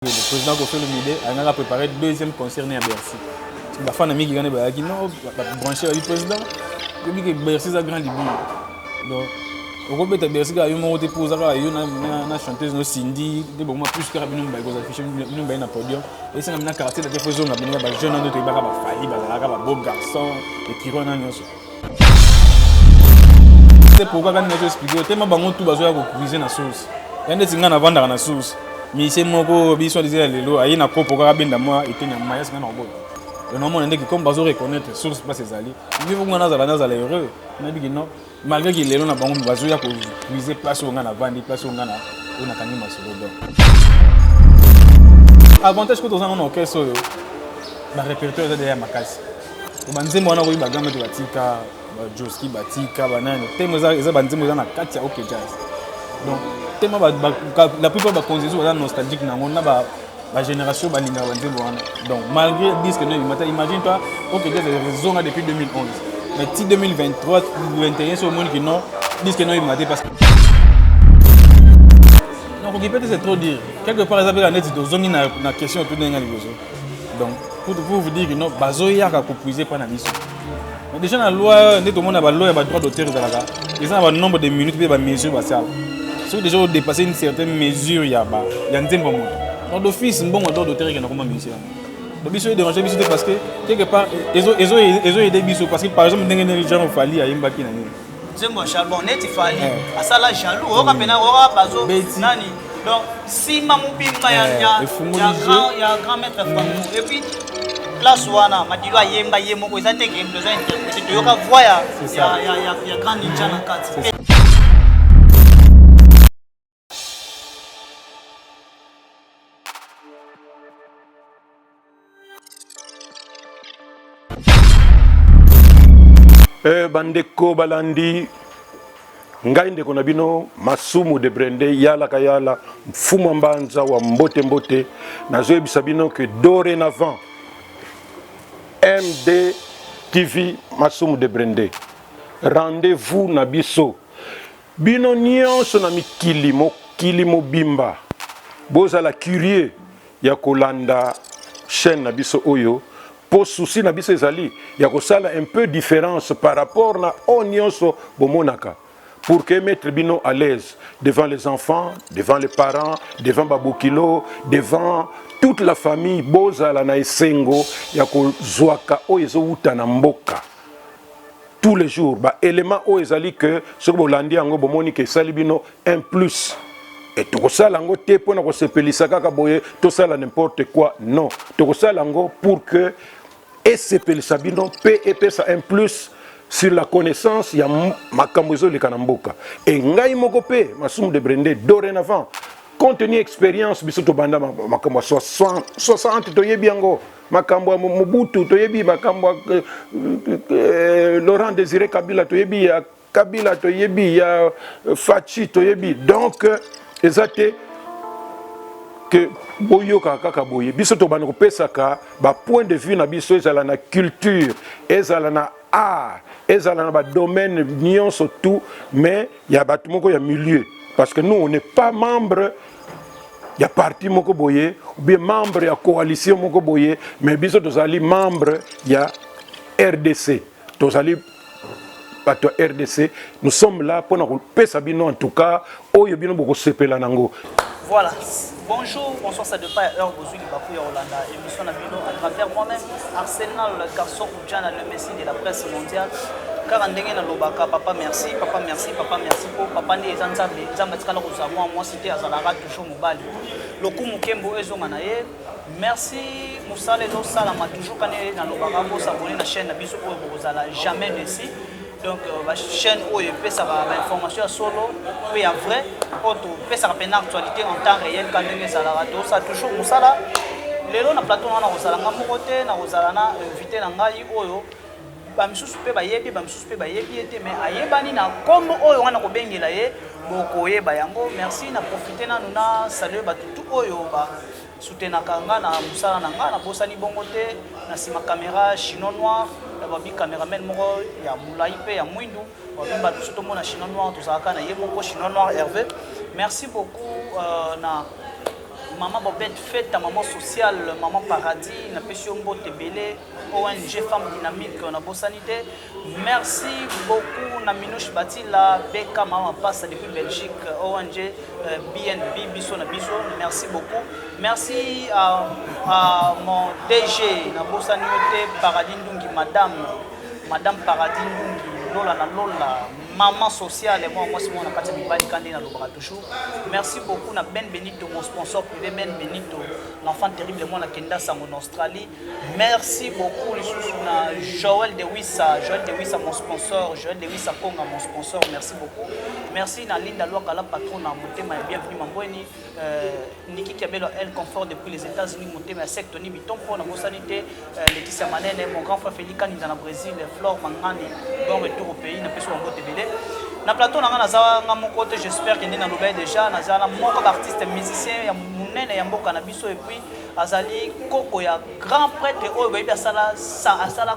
Le président Kofi Olomide a préparé le deuxième concert à Bercy. La femme qui a dit non, branché le président, il dit que Bercy a grand libre. Donc, au groupe de Bercy, il y a eu un dépôt, une chanteuse Cindy, des moments plus que Rabino Baïgo, affiché un podium. Et c'est un quartier de défense, on a bien des jeunes qui ont failli, des beaux garçons, et qui ont un c'est pourquoi quand je explique, tellement bango tout bazo ya ko cuisiner na sauce. Yande tinga na vendre na sauce. Mais c'est moko biso disait lelo ayi na kopo ka benda moi etenya maya singa na obo. Le nom on ndeki comme bazo reconnaître source pas ses alliés. Ni vous ngana zala heureux. On dit que non, malgré que lelo na bango bazo ya ko cuisiner place on na vendre place on na kangi masolo donc. Avantage que tous en orchestre na répertoire de ya makasi. Banzembo wana ko ibagamba de batika Joski Batika banane temo za banzembo za na kati ya OK Jazz. Donc temo la plupart ba conditions za nostalgique na ngona ba génération balinga banzembo wana. Donc malgré disque no imagine toi OK Jazz est raison depuis 2011. Mais si 2023 2021 sur le monde qui non disque no imate parce que donc peut-être c'est trop dire. Quelque part ça peut la net de zongi na question tout denga liboso. Donc pour vous dire que non bazo ya ka composer pas na mission. Déjà dans la loi, tout le monde a le droit d'auteur. Ils ont un nombre de minutes et des mesures. Si déjà dépasser une certaine mesure, il y a un tempo. Donc d'office, un bon droit d'auteur qui n'a pas de mission. Donc ils sont dérangés parce que quelque part, ils ont aidé Bissot parce que par exemple, les gens ont fallu à Yembaki. C'est moi, Charbon, net, il fallait. À ça, là, jaloux, on va peine avoir bazo. Donc si Mamoubi, il y a un grand maître Fangou. Et puis, place wana madilo yemba yemoko ezate ke besoin interpréter to yoka voix ya grand ninja na kati bandeko balandi ngai ndeko na bino Masumu de Brende yala kayala mfumu mbanza wa mbote mbote nazoyebisa bino que dorénavant MD TV Masumu de Brende rendez-vous na biso bino nyonso na mikili mokili mobimba bozala curieux ya kolanda chaîne na biso oyo po souci na biso ezali ya kosala un peu différence par rapport na o nyonso bomonaka pour que mettre bino à l'aise devant les enfants, devant les parents, devant Babukilo, devant toute la famille, bozala na esengo ya kozwaka o ezouta na mboka. Tous les jours, ba élément o ezali que ce que bolandi yango bomoni ke sali bino un plus. Et tokosala yango te pona ko sepelisa kaka boye to sala n'importe quoi, non. Tokosala yango pour que esepelisa bino pe epesa un plus sur la connaissance ya makambo ezoleka na mboka. Et ngai moko pe Masumu de Brende dorénavant contenu expérience biso to banda makambo 60 to yebi yango makambo Mobutu to yebi makambo Laurent Désiré Kabila to yebi ya Kabila to yebi ya Fachi to yebi donc ezate que boyoka kaka boye biso to bana ko pesaka ba point de vue na biso ezala na culture ezala na art ezala na ba domaine nyonso tout mais ya batu moko ya milieu parce que nous on n'est pas membre ya parti moko boye ou bien membre ya coalition moko boye mais biso tozali membre ya RDC tozali bato RDC nous sommes là pour nous pesa bino en tout cas oyo bino boko sepela nango. Voilà, bonjour, bonsoir, ça dépend heure vous suivez Bakou ya Hollanda émission na bino à travers moi-même Arsenal le garçon Oudjana le messie de la presse mondiale. Car ndenge na lobaka papa merci pour papa ndi ezanzambe nzambe tikala ko za moi cité azalaka toujours mobali lokumu kembo ezonga na ye merci musale zo sala ma toujours kané na lobaka bo s'abonner na chaîne na biso ko bozala jamais déçu. Donc la chaîne où il peut savoir l'information solo puis en vrai auto peut savoir une actualité en temps réel quand on est ça ça toujours musala lelo na plateau na kozalanga mokote na kozalana invité na ngai oyo bamisusu pe bayebi bamisusu pe bayebi ete mais ayebani na kombo oyo wana ko bengela ye bokoyeba yango merci na profiter na nuna saluer batutu oyo ba soutenaka nga na musala na nga na bosani bongo te na sima caméra chinois noir babi caméraman moko ya mulai pe ya mwindu babimba tout mona chinois noir tozalaka na ye moko chinois noir Hervé merci beaucoup na Maman Bobette fête, maman sociale, maman paradis, na Pessiombo Tebele, ONG Femme Dynamique, on a beau sanité. Merci beaucoup, na Minouche Batila, Beka, maman passe depuis Belgique, ONG BNB, Bisso na Bisso. Merci beaucoup. Merci à mon DG, na beau sanité, Paradis Ndungi, Madame Paradis Ndungi, Lola na Lola. Maman sociale et moi c'est mon akati mibali kandi na lobaka toujours. Merci beaucoup na Ben Benito mon sponsor privé Ben Benito l'enfant terrible moi na Kenda Sango en Australie. Merci beaucoup les sous na Joël De Wissa mon sponsor, Joël De Wissa Konga mon sponsor. Merci beaucoup. Merci na Linda Loakala patron na Motema et bienvenue Mambweni. Niki Kiabelo elle confort depuis les États-Unis Motema sec Tony Bitompo na Mosanité Laetitia Manene mon grand frère Félix Kani dans le Brésil Flore Mangani bon retour au pays na peso en Tebele. Na plateau nanga naza nga mon côté j'espère qu'il est dans l'obé déjà naza na moko artiste musicien ya munene ya mboka na biso et puis azali koko ya grand prêtre oyo bayebi asala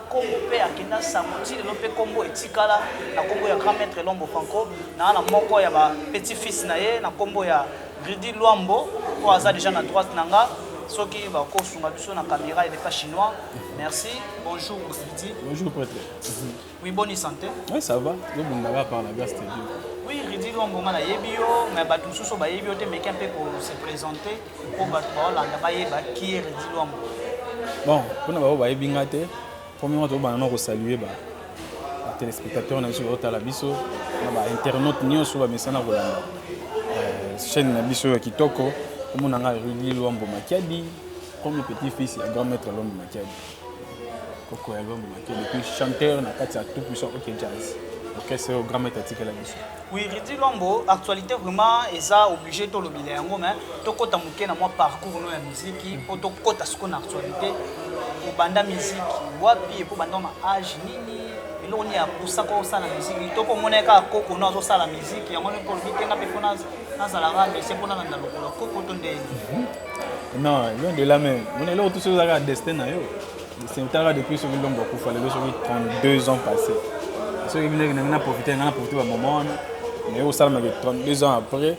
kombo pe akenda samoti lelo pe kombo etikala na kombo ya grand maître Lombo Franco na moko ya ba petit fils na ye na kombo ya Ridi Luambo o aza déjà na droite nanga soki ba ko sunga biso na caméra il est pas chinois. Merci. Bonjour Ridi. Bonjour prêtre. Oui, bonne santé. Oui, ça va. Le bon là par la grâce de Dieu. Oui, Ridi Luambo na yebio mais ba tout so ba yebio te mais un peu pour se présenter pour ba la ba yeba qui est Ridi Luambo. Bon, pour ba yebinga te. Premièrement to ba na saluer ba téléspectateurs na biso ota la biso na ba internautes nyonso ba mesana kolanda. Chaîne na biso ya kitoko comme on a Ridi Luambo Makiadi comme le petit-fils de grand maître Lombo Makiadi. Koko ya Lombo Makiadi depuis chanteur na kati ya tout puissant OK Jazz. OK c'est au grand maître Tika la biso. Oui, Ridi Luambo actualité vraiment eza obligé to lobile yango mais to kota muke na moi parcours no ya musique pour to kota ce qu'on actualité au banda musique wapi et pour banda ma âge nini eloko ni ya kusako osala musique to ko moneka koko no azosala musique yango ne pour bitenga pe fona nazalaka mais c'est pour na ndalo koko to ndeni. Non, loin de là même. On est là tout sur la destin na yo. C'est depuis ce Lombo Kufa le 32 ans passés. Ce qui vient profiter un moment mais au salon 32 ans après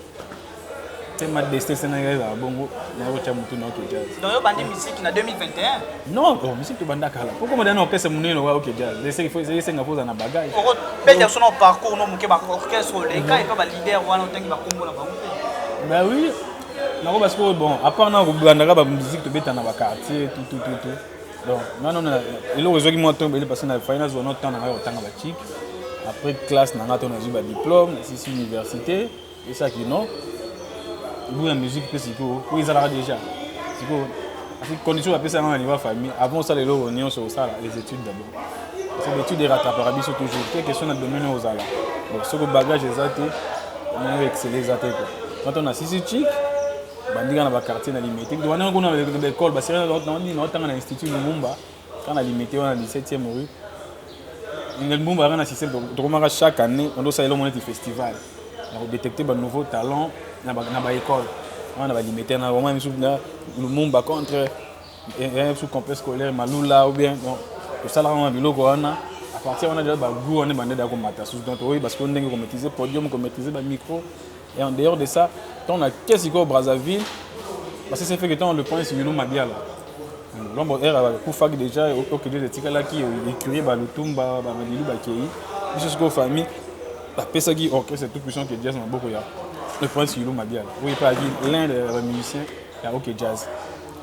c'est ma destin c'est na bongo na yo chamutu na OK Jazz. Donc yo bandi musique na 2021. Non, musique to banda kala. Pourquoi moi dans orchestre munene wa OK Jazz. C'est qu'il faut essayer singa poza na bagage. Oko peut-être son parcours no muke ba orchestre les gars et pas leader wana otangi ba kombo na bango. Bah oui. Non parce que bon, à part na banda ba musique to beta na ba quartier tout. Donc non et le réseau qui moi tombe parce que na finance on a temps na otanga ba chic. Après classe na ngato na ziba diplôme, c'est université et ça qui non. Vous la musique que c'est quoi ils allaient déjà. C'est quoi avec condition la personne à niveau famille avant ça les lots on est sur ça les études d'abord. C'est l'étude des rattrapables sur toujours quelque question dans domaine aux ala. Donc ce que bagage exact on a excellé exact quoi. Quand on a six chic bandiga na ba quartier na limité. Donc on a une école bah c'est on dit on a un institut Lumumba quand on a limité on a 17e rue. Une Lumumba on a système donc chaque année on doit ça le monter festival. On détecter ba nouveaux talents na ba école. On a limité na vraiment sous Lumumba contre un sous complexe scolaire Malula ou bien donc ça là on a biloko on a à partir on a déjà ba goût on est bandé da komata sous donc oui parce qu'on dingue comme maîtriser podium comme maîtriser ba micro et en dehors de ça on a qu'est-ce qu'on Brazzaville parce que c'est fait que tant le point sur Yulu Mabia là l'ombre era pour faire déjà OK des tika là qui écurie ba Lutumba ba Madilu ba Kei jusqu'aux familles la pesa qui orchestre tout puissant que jazz na beaucoup ya le point sur Yulu Mabia oui pas dire l'un des musiciens qui a OK Jazz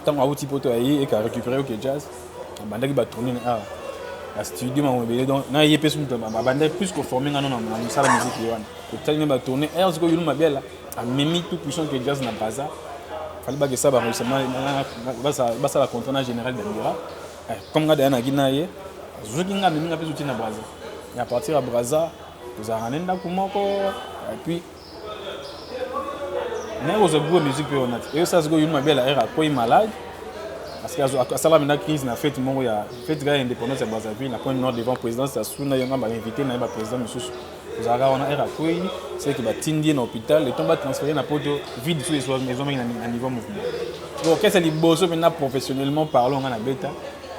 tant à outil poto et qui a récupéré OK Jazz banda qui va tourner la studio ma mobile donc na yé pesu ma banda plus que formé na sala musique yoane ko tali ba tourner er ko Yulu Mabia là a mimi tout puissant que jazz na baza fallait pas que ça va réussiment basa la contrôle général d'Amira comme ngada na ginaye zoki ngada minga pesu tina baza et à partir à Braza vous aranenda kumoko et puis mais aux groupes de musique on a et ça se go Yulu Mabia là era quoi malade parce que ça là maintenant crise na fête mon ya fête gars indépendance de Brazzaville na point nord devant président ça souna yanga ba invité na ba président monsieur vous avez on a era quoi c'est que ba tindi na hôpital et tomba transférer na poto vide sous les maisons à niveau mouvement donc qu'est-ce que les boss maintenant professionnellement parlons on a bêta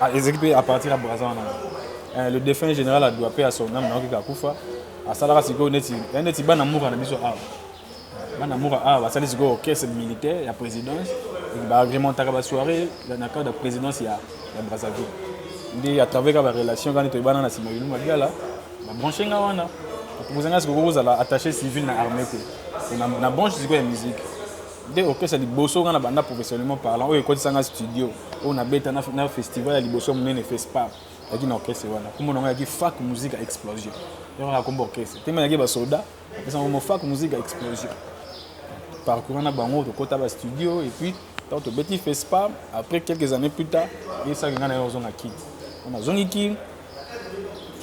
à exécuter à partir à Brazzaville le défunt général a doit payer à son âme na Kakufa à Salara Siko neti bana moura na biso bana moko basali sikoyo orchestre militaire ya présidence baagrémentaka basoirée na cadre de présidence ya Brazzaville nde à travers ka barelation kani toyebana na nsima bino mabiala babranche nga wana kozanga sikoyo kozala attaché civil na armée te na branche sikoyo ya musique nde orchestre ya liboso nga na banda professionnellement parlant oyo ekotisanga studio oyo nabeta na festival ya liboso monene FESPA yaki na orchestre wana kombo nango yaki fac musique à explosion yoka kombo orchestre te mana yaki basoda apesanga kombo fac musique à explosion parcourant na bango tokota ba studio et puis tant tobeti FESPA après quelques années plus tard esaki nga na yo ozonga kini on a zongi kini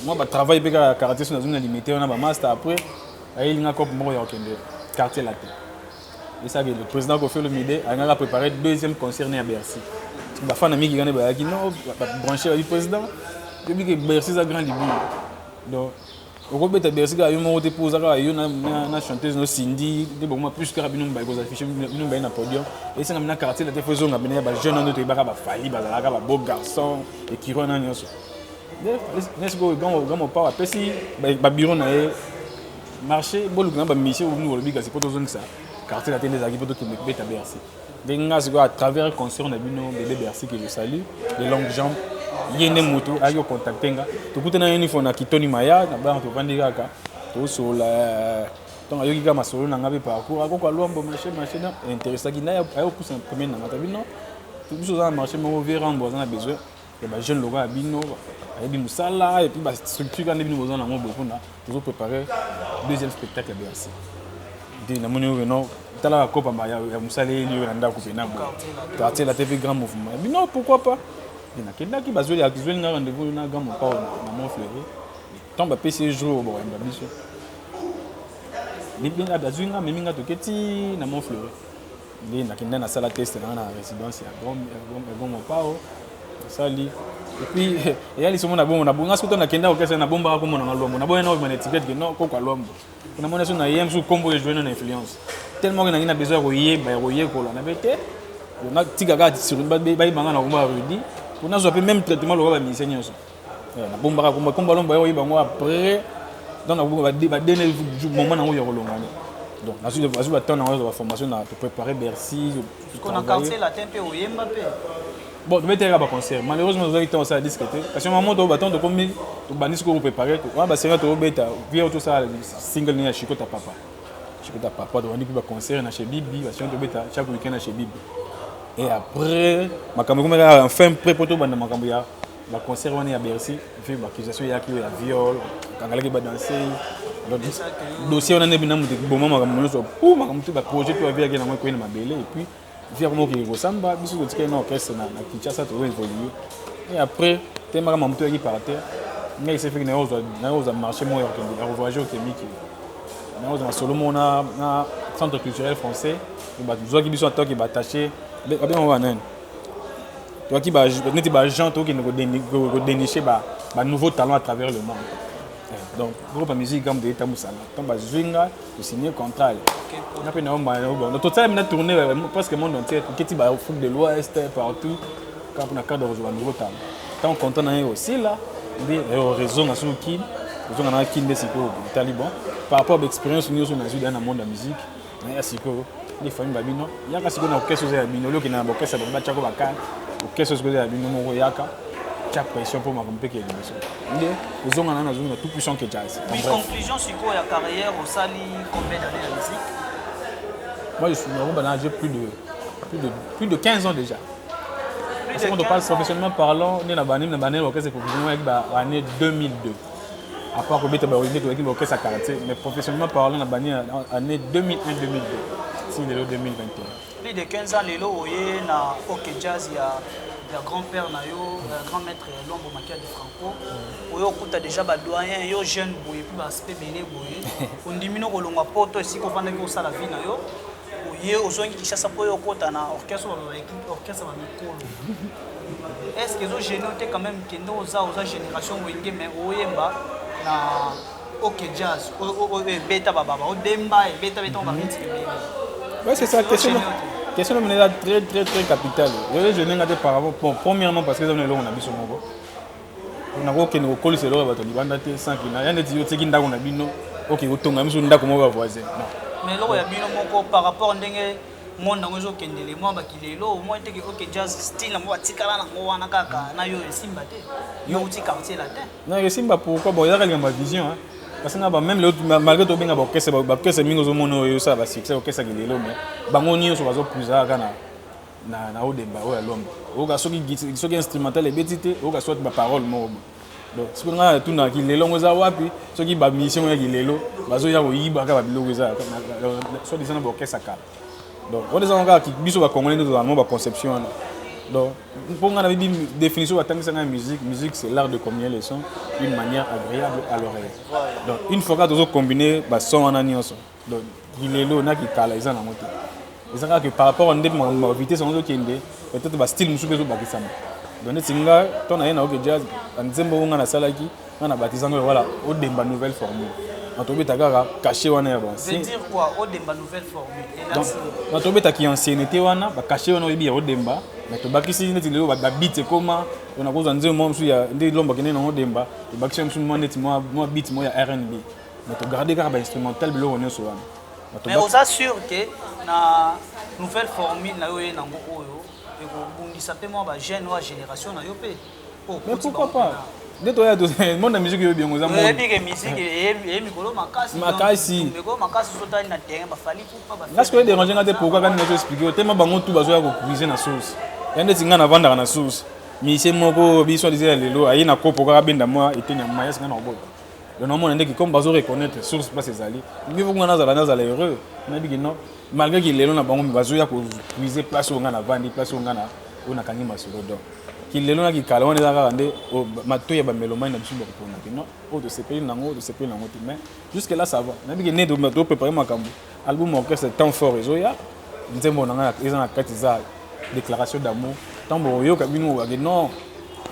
moi batravaille mpe kaka karaté so nazongi na limité wana bamaster après ayelinga cope moko ya okende quartier latin esaki le président Kofi Olomide alingaka préparé deuxième concert à Bercy bafana mingi kani bayaki non babranché du président yobi ke Bercy eza grand libu donc okobeta Bercy kaka yo moko te mpo ozaka yo na chanteuse no Cindy nde bokoma plus kaka bino mobali kozafishe bino mobali na podium esanga mina quartier latin fo ezonga bene ya bajeune oyo toyebaka bafali bazalaka babeau garçon ekiro wana nyonso nesiko grand mopao apesi babiro na ye marché bolukanga bamisie obini olobi kasi mpo tozongisa quartier latin ezalaki mpo tokende kobeta Bercy ndenge nga sikoyo à travers concert na bino bébé Bercy que je salue les longues jambes ye nde moto ayaki kocontacte nga tokutana ye nifo na kitoni maya na bana tovandi kaka tosola ntongo ayoki kaka masolo na nga mpe parcours akoko alwambo marché na interesaki na ayopusa na première na nga ta bino biso oza na marché moko verandre aza na besoin ya bajeune loka ya bino ayebi mosala et puis bastructure kaka nde bino boza nango bokuna tozopréparer deuxième spectacle ya Bercy nde namoni oyo no talaka kopamba ya mosaleli oyo na ndako mpe na bo quartier la TV grand mouvement bino pourquoi pas nakendaki bazweli nga rendez-vous na grand mopao na Montfleury ntango bapesi jour boyamba biso azwi nga amemi nga toketi na Montfleury nde nakenda nasala test nanga na résidence ya grand mopao nasali epuis eya lisomo na bongo nabonga soki to nakenda okesa nabombaka kombo nanga lwambo naboyena oyo etiquette ke non koko alwambo namoni so na ye mosusu kombo ejoine na influence tellement que nangi na besoin ya koyeba ya koyekola na be te natikaka bayebanga na kombo ya rudi mpo nazwa mpe même traitement loka bamisie nyonso nabombaka kombo alombo ya koyeba yango après donc badene moment nango ya kolongana donc nazwi batemps nango ya formation na préparer Bercy na quartier latin mpe oyemba mpe bon tobeteka baconcert malheureusement tozalaki ntango osala disque te kasi mama tobatango tokomi tobandi sikoyo kopréparé wana basenga tokobeta vie tosala single ne ya Chikota Papa tobandi mpe baconcert na chez Bibi basenga tobeta chaque week-end na chez Bibi et après makambo ekomaka enfin prêt mpo tobanda makambo ya baconcert wana ya Bercy mpe baccusation eyaki ya viol kangalaki badanse dossier wana nde bina moto boma makambo nyonso pu makambo te baprojet mpe baviaki nango ekoyena mabele et puis via comment qui ressemble biso totika na orchestre na Kinshasa to évoluer et après temaka mamuto yaki par terre mais il s'est fait que na oza marché mo ya voyager au chimique na oza solo na centre culturel français et ba zwa ki biso attaque ba attaché ba bien wana toi qui ba neti ba agent to qui ne dénicher ba nouveau talent à travers le monde donc groupe musique comme de Tamusala tant ba zwinga to signer contrat on a fait une total a tourné presque le monde entier qui va au foot de l'Ouest partout quand on a cadre de nouveau talent tant content aussi là des raisons na sunu qui ils ont na qui des siko taliban par rapport à l'expérience nous on a eu dans le monde de la musique na siko les familles babino yaka siko na orchestre ya bino lo ki na orchestre ba chako baka orchestre siko ya bino mo yaka cha pression pour ma compé qui est l'émission nde ils ont na zone tout puissant que jazz puis conclusion siko ya carrière au sali combien d'années la musique. Moi, je suis j'ai plus de 15 ans déjà. Parce qu'on parle professionnellement parlant, on a banné l'orchestre professionnellement avec l'année 2002. À part que l'orchestre à karaté, mais professionnellement parlant, on a banné l'année 2001-2002. Si le 2021. Plus de 15 ans, lelo oye na OK Jazz, il y a grand-père na yo, grand maître Lombo Makia de Franco. Oyo kuta déjà ba doyen yo jeune boye puis ba aspect belé boye. On dimino kolonga poto ici ko vanda ko sala vie na yo. Oye ozongi Kinshasa po yo kota na orchestre ba mikolo. Est-ce que zo gêné te quand même kendo oza génération wenge mais oyemba na OK Jazz o beta baba o demba e beta on va mettre. Ouais, c'est ça question est très capitale. Je n'ai pas par rapport premièrement parce que nous avons un biso moko. On a aucun recul sur le bateau. Il y a des gens qui n'ont rien dit. Ils ont dit qu'ils n'ont pas OK, autant que nous sommes d'accord, on va voisin. Mais là, il y a bien par rapport à monde dans les kendele moi bakilelo au moins te que OK jazz style moi tikala na ngo wana kaka na yo esimba te yo uti quartier latin non esimba pourquoi bon il y a ma vision hein parce que même l'autre malgré tout bien que c'est mingo zo mono yo ça va succès OK ça kilelo mais bango nyo so bazo puza kana na odemba o ya lomba o ga soki instrumental et betité o ga soit ba parole mo donc ce qu'on a tout na kilelo ngoza wapi soki ba mission ya kilelo bazo ya ko yiba ka ba biloko za so disant ba OK ça kala. Donc, on est encore qui biso va congolais nous dans conception. Donc, pour nga na définition de la musique, musique c'est l'art de combiner les sons d'une manière agréable à l'oreille. Donc, une fois que tu as combiné ba son en anios. Donc, il est là qui cala ils en a monté. Et ça que par rapport à une vitesse on qui inde peut-être ba style musupe zo bakisama. Donc, singa ton na OK jazz, nzembo nga na salaki, na batisanga voilà, au demba nouvelle formule. Caché wana ya bon. Ça veut dire quoi? Odemba nouvelle formule. Donc, na tobe ta ki ancienneté wana, ba caché wana obi ya Odemba, mais to bakisi neti lelo ba beat comment on a cause nzembo mo msu ya ndé lomba kene na Odemba, to bakisi msu mo neti mo beat mo ya R&B. Mais to garder ka ba instrumental bilo wona so wana. Mais on s'assure que na nouvelle formule na yo na ngo oyo et ko bundisa pe mo ba jeune wa génération na yo pe. Mais pourquoi pas? Dès toi, le monde de la musique est bien. La musique est makasi. Parce que les dérangés n'ont pas pourquoi quand ils expliquent. Tellement bango tout bazo ya ko cuisiner na sauce. Il y a des gens qui vendre na sauce. Mais c'est moko biso disait lelo ayi na ko pourquoi benda moi et tenya maya c'est na obo. Le nom on qui comme bazo reconnaître source pas ses alliés. Il faut qu'on a heureux. On a dit que non malgré qu'il lelo na bango bazo ya ko cuisiner place où on a vendre place où on a kangi masuro donc. Qui les gens qui calent on est là regardé au matoya ba mélomane na biso ba ko na non o de CPI nango de CPI nango mais jusque là ça va na bi né de préparer makambo album orchestre temps fort ezoya nzembo nanga ezana katiza déclaration d'amour tambo yo kabino wa non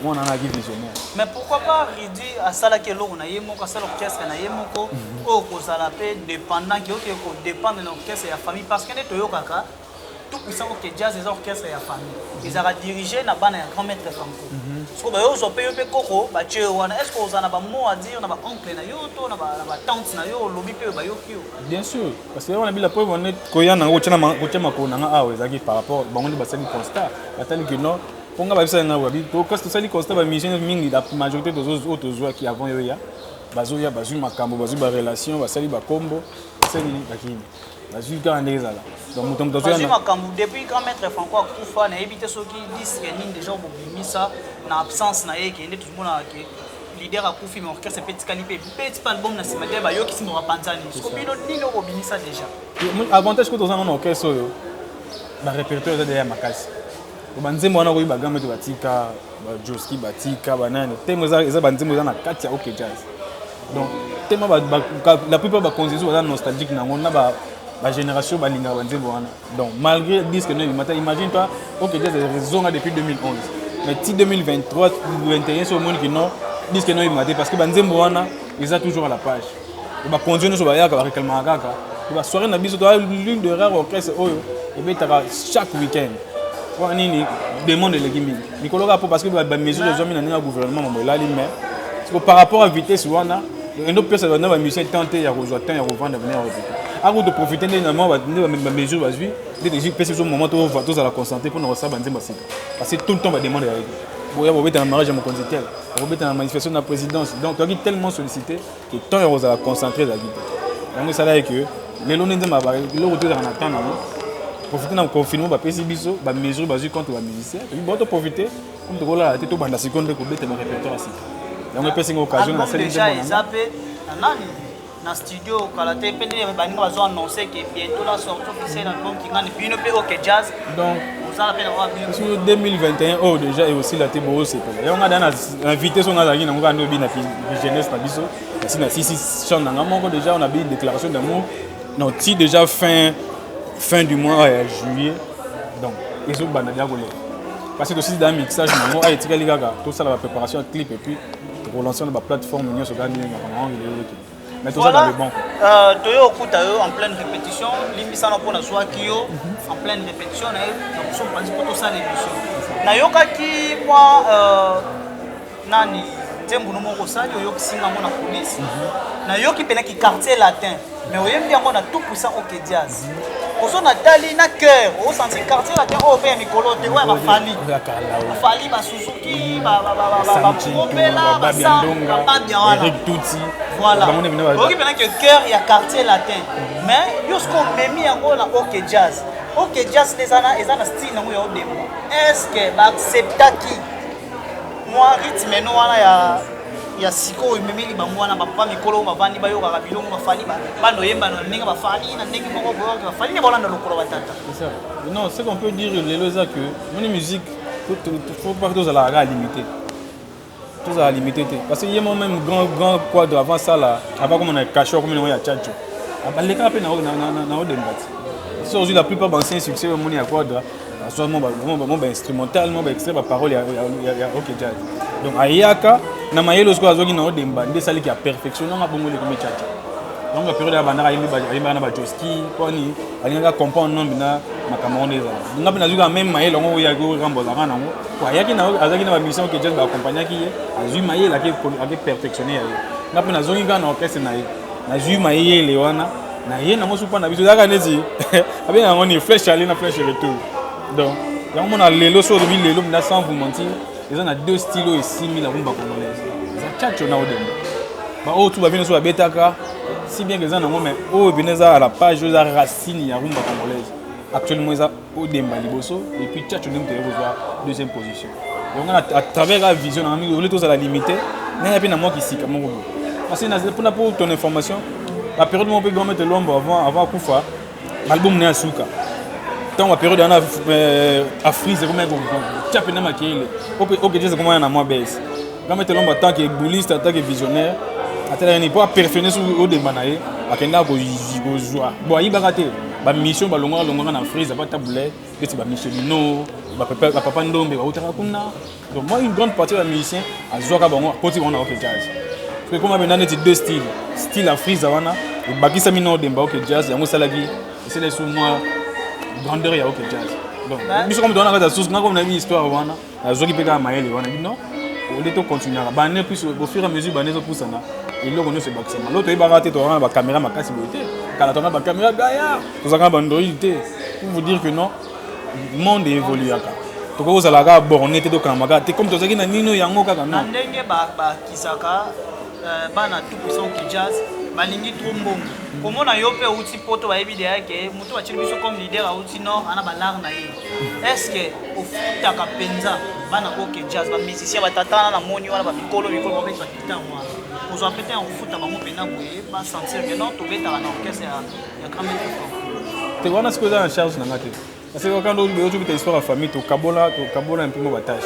on en a qui visionnaire mais pourquoi pas il dit à sala ke lo na yemo ka sala orchestre na yemo ko ko sala pe dépendant qui ko dépendre de l'orchestre et la famille parce que ne toyo kaka tout puissant que jazz les orchestres et la famille ils ont dirigé na bana ya grand maître Franco parce que ba yo zo pe yo pe koko ba che wana est-ce que on a ba mot à dire na ba oncle na yo to na ba tante na yo lobi pe ba yo kio bien sûr parce que on a bien la preuve on est koya na ko tena ko na awe zaki par rapport bango ni ba sali constat atali que non ponga ba bisa na wabi to parce que sali constat ba mission mingi la majorité des autres joueurs qui avant yo ya bazo ya bazu makambo bazu ba relation ba sali ba combo sali bakini bazu ka ndeza là donc mutomto so ya depuis grand maître Franco akufa na éviter ceux qui disent que ni déjà bobimi ça na absence na yeke ndé tout le monde que leader akufi mais orchestre petit calibre petit album na simate ba yo ki simo panzani so bino nino bobimi ça déjà avantage que dans un orchestre ba répertoire de ya makasi banzembo wana ko ba gamme to batika ba Joski batika banane temo za banzembo za na kati ya OK jazz donc tellement la plupart ba conditions za nostalgique na ngona ba la génération balinga banzembo wana donc malgré disque no imagine toi OK jazz raison depuis 2011 mais ti 2023 2021 sur monde qui non disque no imate parce que banzembo wana ils a toujours à la page et ba conditions so ba ya ka réclamer kaka et ba soirée na biso to l'une de rares orchestre oyo et ben chaque week-end pour nini demande les gimi nikologa parce que ba mesure les hommes na gouvernement mo la li mais parce que par rapport à vitesse wana et nos personnes na ba musicien tenter ya rejoindre temps ya revendre venir répéter à vous de profiter de normalement ba mesure ba vie des personnes au moment où va tous à la concentrer pour nous recevoir banzemba sika parce que tout le temps ba demander boya bo beta na mariage mon conditeur bo beta na manifestation de la présidence donc tu es tellement sollicité que temps ya la concentrer la guitare donc ça là que les longs nzemba ba le retour en attendant profiter na confinement ba pesi biso ba mesure ba contre ba musicien et bon profiter comme to la tête to banda seconde ko beta na répertoire sika donc pesi une occasion na celle déjà zappé nani na studio kalate pende baninga bazo annoncer que bientôt la sortie officielle album qui ngani bino pe OK jazz donc ça la peine avoir bien sur 2021 oh déjà et aussi la tebo c'est pas et on a dans invité son azaki na ngana no bi na jeunesse na biso si na si chant na ngamo déjà on a bien une déclaration d'amour non ti déjà fin du mois juillet donc ils ont banda diagolé parce que aussi dans mixage nango a etika ligaka tout ça la préparation clip et puis relancer la plateforme nyo so gagner na mais tout ça dans le bon toyo okuta yo en pleine répétition limbisa na pona soa kio en pleine répétition na donc so pas pour tout ça l'émission na yoka ki moi nani nzembo no moko sali oyoki singa ngo na police na yoki penaki quartier latin mais oyembi yango na tout puissant OK Jazz ozo na tali na cœur o senti quartier latin o pe mikolo te wa bafali ba Suzuki ba Opela ba Samba ba bien wana Eric Tuti voilà oyoki penaki cœur ya quartier latin mais yosko memi yango na OK Jazz ezana style nango ya odemo est-ce que ba acceptaki moi rythme no wana ya siko imemeli bango wana papa mikolo bavandi bayokaka bilongo bafali bando yemba na ndenge bafali na ndenge moko boyoka bafali ne bolanda lokolo batata non ce qu'on peut dire lelo eza que mon musique faut pas que tous à la limiter tous à la limiter parce que y a même grand quadre avant ça là avant comme on a caché comme on a tchatcho les cas pe na odemba si aujourd'hui la plupart d'anciens succès mon ya quadre soit mon instrumental mon extrait ba parole ya OK Jazz donc ayaka na mayelo sko azoki na odemba nde sali ki a perfectionner nga bongo le comme tchatcho donc la période ya bandaka yimba na ba Joski poni alinga comprendre non bina makambo ndeza nga pe nazuka même mayelo ngo ya go ramboza kana ngo kwa yaki na azaki na ba mission OK Jazz ba accompagner ki azui mayelo avec perfectionner nga pe nazoki nga na orchestre na azui mayelo wana na ye na mo supa na biso zaka nezi abe na ngoni flèche aller na flèche retour donc yango mona lelo so de lelo na sans vous mentir ils ont deux stylos et 6000 la rumba congolaise za tchatcho na odemba ba o tu ba vino so ba betaka si bien que ça na mais o bineza à la page za racine ya rumba congolaise actuellement ça odemba liboso et puis tchatcho ndem te rejoindre deuxième position donc à travers la vision na mi ole to za la limiter na pe na moi qui sika mon gogo parce que pour ton information la période où on peut mettre l'ombre avant Koufa, l'album n'est à Souka. Tant la période on a frise comme un tu as peine maquillé. OK Jazz comment on a moins baisse. Quand mettre l'ombre tant que bouliste, tant que visionnaire, attends il pas perfectionner sur au débanaye, akenda go joie. Bon, il bagaté. Ba mission ba longa na frise ba taboulet, que c'est ba Michelino, ba papa ndombe ba utara kuna. Donc moi une grande partie des musiciens à Zoka bango poti on a OK Jazz. Parce que comme on a deux styles, style à frise wana et bakisa mino demba OK Jazz yango salagi c'est les sous moi grandeur ya OK Jazz. Donc biso comme dona ka source comme na vie histoire wana azoki peka maele wana non on est to continuer ba ne plus au fur et à mesure ba ne zo poussana et là on se bakisa l'autre il ba rater to ba caméra makasi boté kala to ba caméra gaya to zaka ba ndroïde pour vous dire que non le monde évolue aka to ko za la ga borné te to kamaka te comme to zaki na nino yango kaka non ndenge ba kisaka bana tout puissant OK Jazz balingi trop mbongo komona yo pe uti poto ba ebide yake mutu bachili biso comme leader a uti no ana balar na ye est-ce que ofuta ka penza bana OK Jazz ba musicien batatana na moni wala ba mikolo ba beta kitana moi ozo pété en futa ba mo pena boye ba sentir que non to beta na orchestre ya grand maître te wana ce que za en charge na ngate parce que quand on veut toute histoire de famille to kabola un peu mo batache.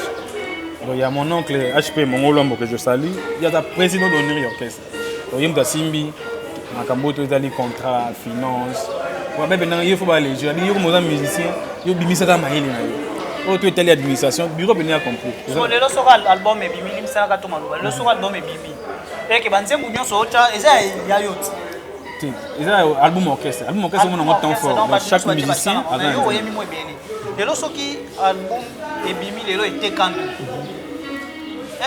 Donc il y a mon oncle HP Mongolombo que je salue, il y a le président d'honneur de l'orchestre. Donc il y a Simbi, Makamboto, il y a les contrats, finance. Il faut aller jouer. Il y a des musiciens, il y a des musiciens qui ont été allés à l'administration, le bureau venait à compris. Le album est bimi, il s'est raconté le album est bimi. Et que banze mounion sota, et ça il y a yot. Il y a un album orchestre. Album orchestre on a un temps fort. Chaque musicien a un. Et là ce qui album est bimi, les lois étaient quand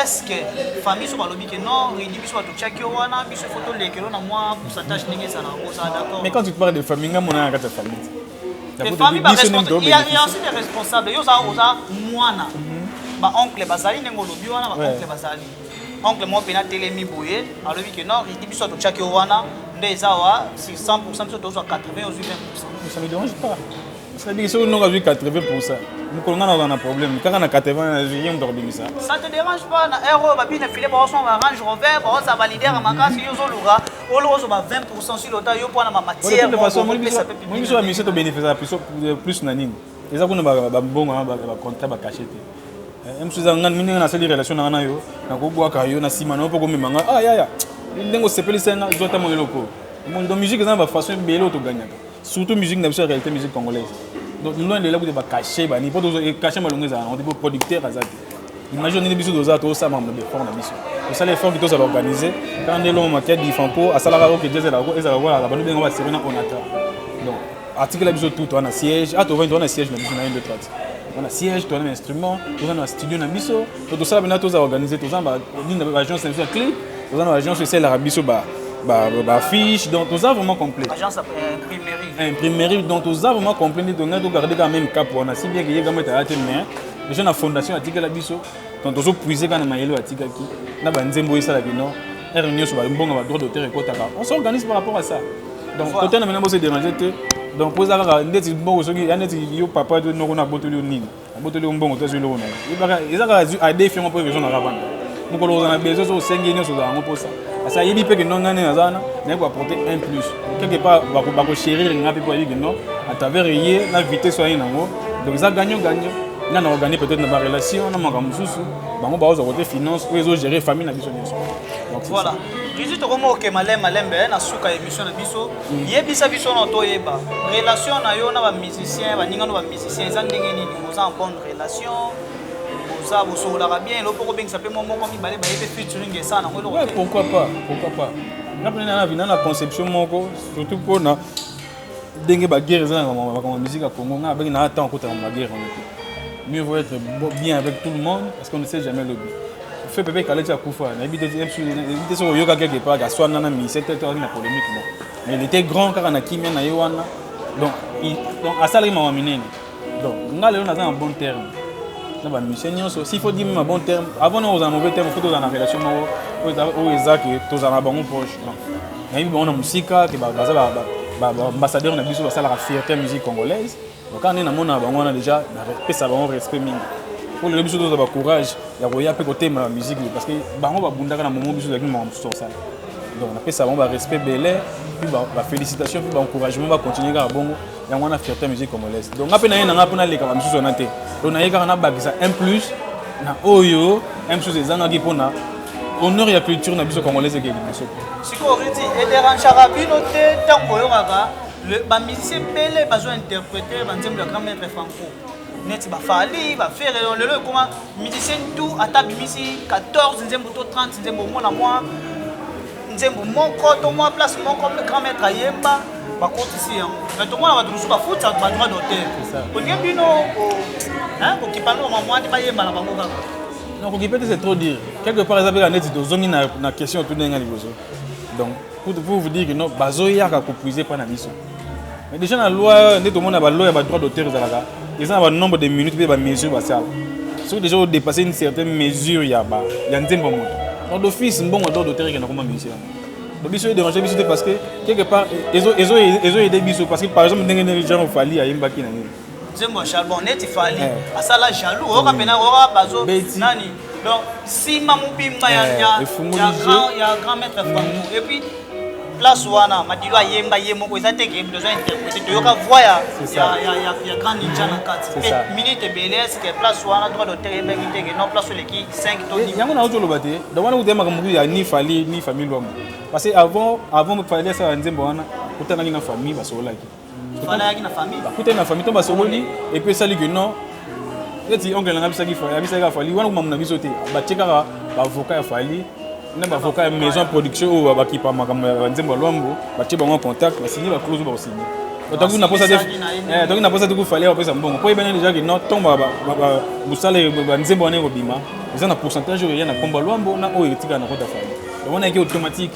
est-ce que famille so balobi que non il dit biso to chakio wana biso photo lekelo na moi pourcentage ndenge ça na ça d'accord mais quand tu parles de famille nga mona ngata famille les familles ba responsable il y a aussi des responsables yo za mwana ba oncle bazali nengo lobi wana ba oncle bazali oncle mo pena telemi boye alobi que non il dit biso to chakio wana nde za wa si 100% biso to 80 aux 20%. Ça me dérange pas. C'est-à-dire que si on a 80%, nous avons un problème. Quand on a 80%, on doit dormir ça. Ça ne te dérange pas? Héros, il y a filet, on va Range Rover, on va valider à ma casse, on va 20% sur l'autre, on va matière. De toute façon, moi, je suis amusé de bénéficier plus nanine. Et ça, on a un bon contrat caché. Je suis en train de faire des relations avec eux. Je suis en train de faire des relations avec eux. Ah, ya. Je suis en train de faire des relations avec eux. La musique, c'est une façon de gagner. Surtout musique dans la réalité musique congolaise. Donc nous on est là pour cacher ba ni pas cacher malonga za on est producteur azati. Imagine les bisous doza to ça membre de fond na mission. C'est ça les fonds qui tous à organiser quand les longs maquette di Franco à sala OK Jazz là et ça va voilà ba nous bien on va servir na on attend. Donc article la bisou tout on a siège à to 20 on a siège na bisou na 1 2 3. on a siège, on a un instrument, on a un studio na biso, tout ça maintenant tous organisé, tous ça une agence c'est clé, tous ça agence c'est la biso fiche, donc tout ça vraiment complet. Agence imprimerie, donc tout ça vraiment complet, donc on a garder quand même cap, on a si bien que y a quand même mais déjà la fondation a tika la biso, donc tous puiser quand même yelo a tika qui, na banzembo ça la bino, réunion sur le bon droit d'auteur et quoi on s'organise par rapport à ça. Donc côté na maintenant c'est déranger. Donc pour ça ndeti bon soki ndeti yo papa to no na botoli nini botoli mbongo to zelo na ezaka a défi mo pour raison na rabanda mukolo na besoin so sengi nyo so za ngo pour ça asa yebi pe que non ngane nazana na ko apporter un plus quelque part ba ko chérir ngapi pour dire non à travers yé na vitesse so ina ngo donc ça gagnant na na organiser peut-être na relation na maka mususu bango ba ozo côté finance ou ezo gérer famille na biso nyonso. Donc voilà Jésus to komo ke malembe na suka émission na biso yebisa biso na to yeba relation na yo na ba musicien ba ninga no ba musicien za ndenge nini vous en bonne relation ça vous sola bien lo poko bengisa pe momo ko mi bale ba yebe featuring ça na ngolo ouais pourquoi pas na pena na conception moko surtout pour na ndenge ba guerre za na musique à Congo na ba na temps ko ta ba guerre mieux vaut être bien avec tout le monde parce qu'on ne sait jamais le but. Fait bébé Khaled Koufa, il était sur yoga quelque part, il soit dans mi c'était une polémique mais il était grand car on a kimia na yowana. Donc à ça il m'a amené. Donc on a là dans un bon terme. Dans ba musicien s'il faut dire un bon terme, avant on a un mauvais terme, faut dans la relation au exact que tous en bon proche. Mais on a musique que ba ambassadeur na biso ba sala la fierté musique congolaise. Donc quand on a déjà respect mingi. Pour le biso doza ba courage ya koya pe côté ma musique parce que bango ba bundaka na moment biso avec mon sur ça. Donc on appelle ça ba respect belé puis ba félicitations puis ba encouragement va continuer à bongo ya ngona fierté musique congolaise. Donc ngape na yena ngape na leka ba biso na te. Donc na yeka na bagisa un plus na oyo même chose ezanga ki pona honneur ya culture na biso congolaise ke biso. Siko riti et dérange rabino te tango yo kaka le ba musicien belé besoin interpréter ba nzembo ya grand maître franco. Net ba fali ba faire le comment musicien tout ata bimisi 14 nzembo to 30 nzembo mona moi nzembo moko to moi place moko grand maître yemba ba kotisi yango mais to mona ba drusu ba futa ba droit d'auteur on ngi bino hein ko kipano moi ba yemba na bango kaka non ko kipete c'est trop dire quelque part ça peut net to zongi na question tout ndenga liboso donc pour vous dire que non bazoya ka kopuiser pa na biso mais déjà la loi net to mona ba loi ba droit d'auteur zalaka ils ont un nombre de minutes pour mesure ça. Si déjà dépasser une certaine mesure, il y a un tempo moto. Donc d'office, bon droit d'auteur qui n'a pas musicien. Donc biso est dérangé biso parce que quelque part ils ont aidé biso parce que par exemple les gens ont fallu à Imbaki na nini. Zembo charbon net il fallait à ça la jaloux on rapena on bazo nani. Donc si mamubimba ya grand maître Franco et puis place wana madilo ayemba yemoko ezate ke besoin interpréter to yoka voix ya grand ninja na kati minute BLS que place wana droit d'auteur ebengi te que non place les qui 5 to yango na ozo lobate donc wana udema kambu ya ni fali ni famille lomo parce que avant fallait ça nzembo wana kutana na famille basolaki fala yaki na famille kutana na famille to basololi et puis ça dit que non eti oncle na bisaki fali wana kuma na biso te batika ba avocat ya fali na ba avocat maison production ou ba ki pa makambo nzembo lombo ba tie bango contact ba signer ba clause ba signer donc na posa donc na posa tout fallait après ça mbongo pour bien déjà que non tomba ba busale ba nzembo wana bima ils na pourcentage rien na komba lombo na o etika na kota fali donc on a qui automatique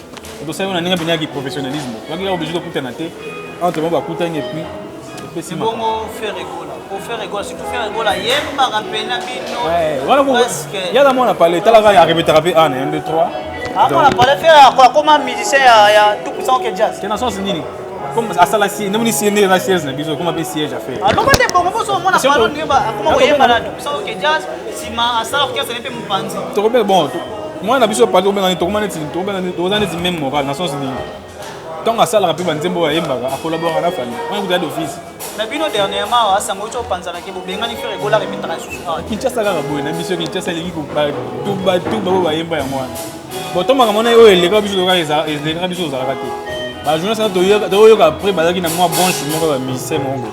donc ça on a ninga bien qui professionnalisme donc il est obligé de couper na té entre ba kutanye puis c'est bon faire rigolo pour faire rigolo si tu fais rigolo yemba rapena bino ouais voilà il y a dans mon parler tala ya répéter 1 2 3 on a parlé faire quoi comme musicien ya tout puissant que jazz quelle chanson nini comme asala si non ni si na siège na biso comme siège à faire alors pas de bon bon on a parlé ngeba comme yemba na tout puissant que jazz si ma asala orchestre ne peut mpanzi to ko bon moi na biso parler ngani to kuma neti to ngani to ngani même moral na sens nini tant asala rapide banzembo ya yemba a collaborer na famille on est d'office mais bino dernièrement asango to panzana ke bobengani faire rigolo répéter susu Kinshasa ka boye na biso Kinshasa leki ko tout ba yemba ya moi bon to makamona oyo eleka biso ka ezeka biso za rakate ba journée ça to yo après bazaki na moi bon chemin ba musicien mongo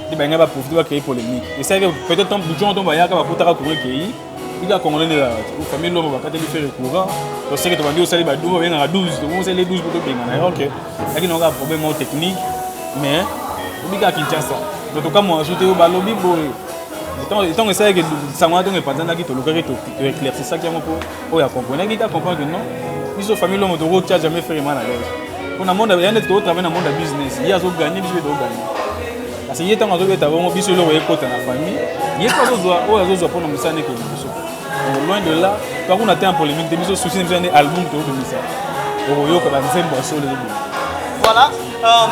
di ba ngaba profiter ba créer polémique et ça peut-être ton bouton to ba yaka ba kutaka ko kei ika congolais la famille lomo ba kateli faire courant to c'est que to bandi osali ba 12 ba 12 to on sait les 12 pour to benga OK yaki no ka problème technique mais obika Kinshasa donc comme moi ajouter au balobi boy Tant que ça que ça m'a donné pas d'anaki to local to éclaircir ça qui est pour comprendre qui comprendre que non ils famille l'homme de qui a jamais fait mal à l'aise on a monde il y a des autres travailler dans monde de business il y a zo gagner biso do gagner parce que il y a tant que ta vraiment biso lo e kota na famille il y a pas zo pour nous ça n'est que biso loin de là quand on a été en polémique de biso souci de album to de ça yo ka ba nzembo so le voilà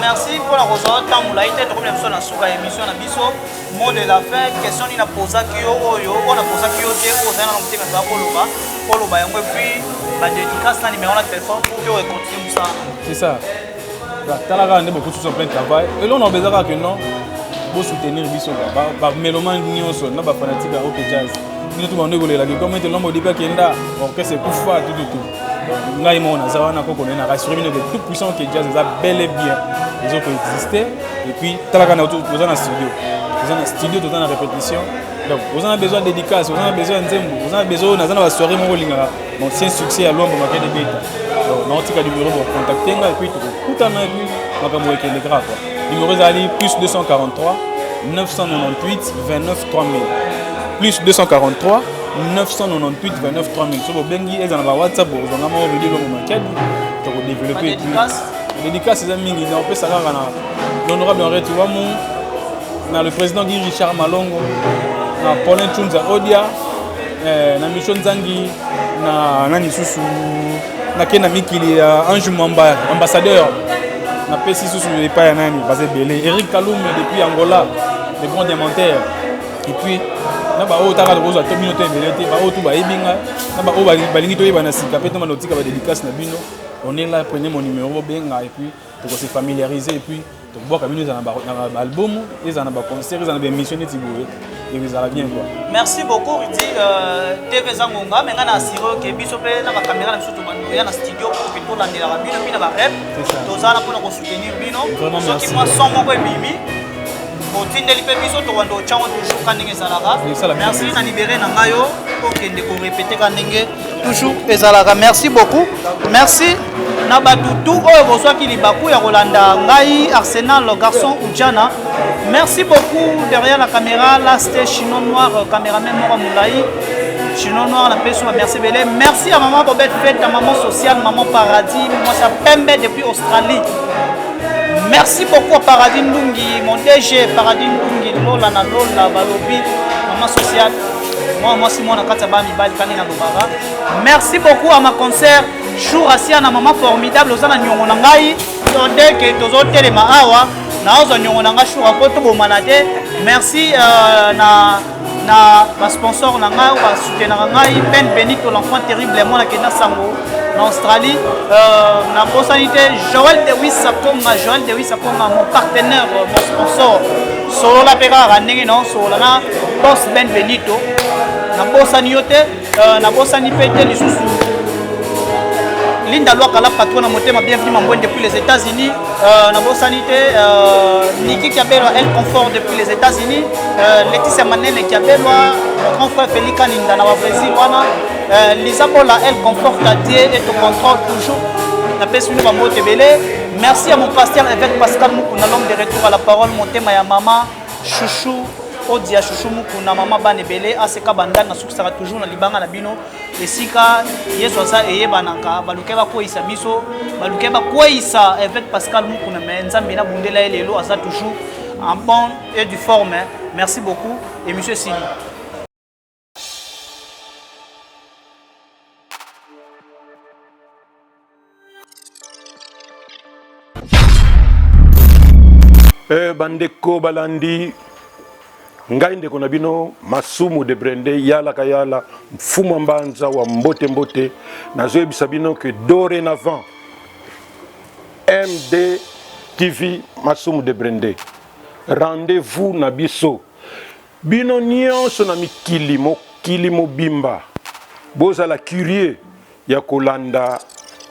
merci pour la rosette tant on a été trop bien sur la souka émission na biso mot de la fin question ni na posa ki yo on a posa ki yo te posa na mtima za koloba yango puis ba dédicace na numéro na téléphone pour que on continue ça c'est ça talaka ndé beaucoup sur plein de travail et là on a besoin que non pour soutenir biso ba mélomane nyonso na ba fanatique à OK Jazz ni tout bande golela que comme te l'homme début kenda orchestre kufa tout ngai mo na zawana ko na rassurer que tout puissant que Jazz a bel et bien ils ont existé et puis talaka na tout dans studio dans studio tout dans la répétition donc vous en avez besoin de dédicace vous en avez besoin nzembo vous en avez besoin na zana soirée mo linga mon ancien succès à Lombo makende beta donc na tika numéro pour contacter nga et puis tout en a vu makambo ekende grave numéro zali plus 243 998 29 3000 plus 243 998 29 3000 sur bengi ezana ba WhatsApp vous en avez vidéo mo makende to développer dédicace c'est mingi na peut ça na l'honorable Henri Tuwamu na le président Guy Richard Malongo na Paulin Chunza Odia na Mission Zangi na nani susu na Kena Mikili Ange Mamba ambassadeur na PC susu et pas nani basé belé Eric Kaloum depuis Angola le grand diamantaire et puis na ba o taka roza to bino to belé ba o to ba ebinga na ba o ba balingi to yeba na sika pe to manotika ba dédicace na bino on est là prenez mon numéro benga et puis to se familiariser et puis to boka bino za na album et za na ba concert za na ba émission tiboé et vous allez bien quoi. Merci beaucoup Riti TV Zangonga mais ngana asiro ke biso pe na ba caméra na biso to bando ya na studio pour que to landela ba bino bina ba rep to za na pour ko soutenir bino so ki moi son moko e bimi otindeli pe biso to bando chango toujours kanenge zalaka merci na libérer na ngayo pour que ndeko répéter kanenge toujours ezalaka merci beaucoup merci na batutu oyo bozwaki libaku ya kolanda ngai Arsenal le garçon Ujana merci beaucoup derrière la caméra là c'était Chino Noir caméraman Mora Moulaï Chino Noir la personne merci belé merci à maman Bobette Fête à maman sociale maman Paradis moi ça pembe depuis Australie merci beaucoup à Paradis Ndungi mon DG Paradis Ndungi Lola na Lola balobi maman sociale moi si moi na kata ba mi bali kanina lobara merci beaucoup à ma concert Chourasia na maman formidable ozana nyongo na ngai to deke tozo telema awa na ozo nyongo na ngai choura ko to bomana te merci na ba sponsor na ngai ba soutenir ngai Ben Benito l'enfant terrible moi na kena sango en Australie na bosanité Joël Dewis Sakonga mon partenaire mon sponsor solo la pega randenge non solo na boss Ben Benito na bosani yote na bosani pete lisusu Linda Loaka la patronne à monter ma bienvenue Mamboué depuis les États-Unis. Nabo Sanité, Niki Kiabelwa, Elle Confort depuis les États-Unis. Laetitia Manene Kiabelwa, mon grand frère Félix Kaninda na Brésil. Lisa Bola, Elle Confort Dieu et te contrôle toujours. Merci à mon pasteur évêque Pascal Moukouna, l'homme de retour à la parole, mon thème à maman, chouchou. Odia chouchou mukuna mama banebele aseka bandana sukisaka toujours na libanga na bino esika yeso sa eyebanaka balukeba ko isa biso balukeba ko isa avec Pascal mukuna mais nzambe na bundela elelo asa toujours en bon et du forme merci beaucoup et monsieur Sini bandeko balandi ngai ndeko na bino Masumu de Brende yala kayala mfumu mbanza wa mbote mbote nazoyebisa bino que dorénavant MD TV Masumu de Brende rendez-vous na biso bino nyonso na mikili mobimba bozala curieux ya kolanda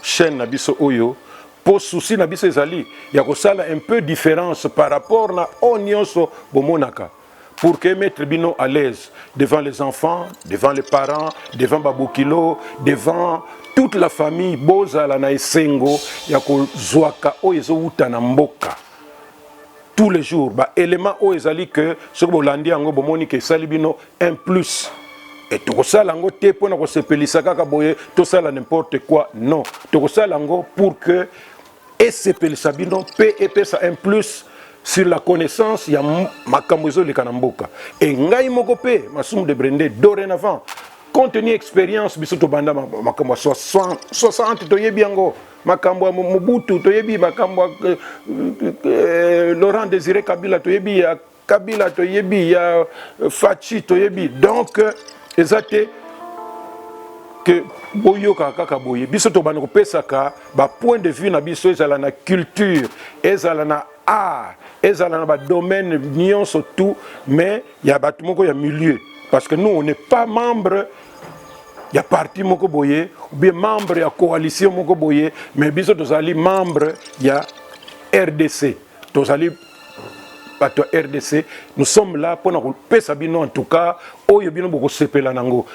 chaîne na biso oyo po souci na biso ezali ya kosala un peu différence par rapport na nyonso bomonaka pour que mettre bino à l'aise devant les enfants, devant les parents, devant Babokilo, devant toute la famille, bozala na esengo ya kozwaka oyo ezowuta na mboka. tous les jours ba élément o ezali que ce que bolandi yango bomoni ke sali bino un plus et tokosala yango te mpona kosepelisa kaka boye tosala n'importe quoi non tokosala yango pour que esepelisa bino mpe epesa un plus sur la connaissance ya makambo ezoleka na mboka et ngai moko mpe Masumu de Brende dorénavant compte tenu expérience biso tobanda makambo 60 toyebi yango makambo Mobutu toyebi makambo Laurent Désiré Kabila toyebi ya Kabila toyebi ya Fachi toyebi donc ezate que boyoka kaka boye biso tobanda kopesaka ba point de vue na biso ezala na culture ezala na art ezala na ba domaine nyonso tout mais ya batu moko ya milieu parce que nous on n'est pas membre ya parti moko boye ou bien membre ya coalition moko boye mais biso tozali membre ya RDC tozali bato RDC nous sommes là pour nous pesa bino en tout cas oyo bino boko sepela nango